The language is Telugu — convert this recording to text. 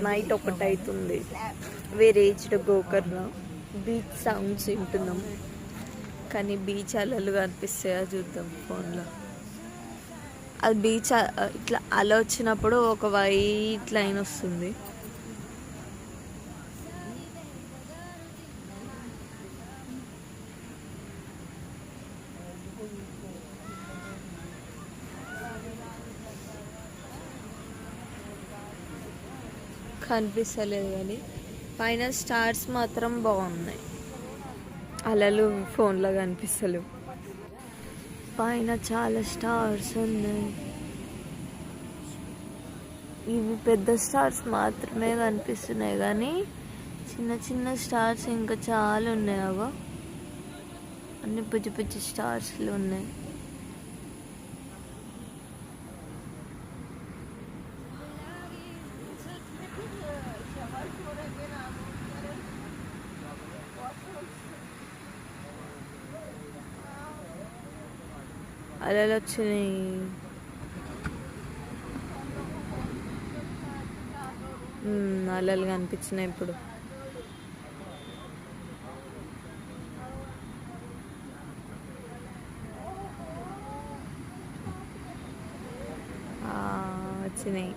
నైట్ 1 అవుతుంది. We reached Gokarna. Beach sounds వింటున్నాం, కానీ బీచ్ అలలు కనిపిస్తాయా చూద్దాం ఫోన్లో. అది బీచ్ ఇట్లా అల వచ్చినప్పుడు ఒక వైట్ లైన్ వస్తుంది. కనిపిస్తలేదు కానీ పైన స్టార్స్ మాత్రం బాగున్నాయి. అలలు ఫోన్లో కనిపిస్తలేవు. పైన చాలా స్టార్స్ ఉన్నాయి. ఇవి పెద్ద స్టార్స్ మాత్రమే కనిపిస్తున్నాయి, కానీ చిన్న చిన్న స్టార్స్ ఇంకా చాలా ఉన్నాయి. అవో అన్ని పుచ్చి పుచ్చి స్టార్స్లు ఉన్నాయి. అలలు వచ్చినాయి. అలలు కనిపించినాయి ఇప్పుడు. వచ్చినాయి.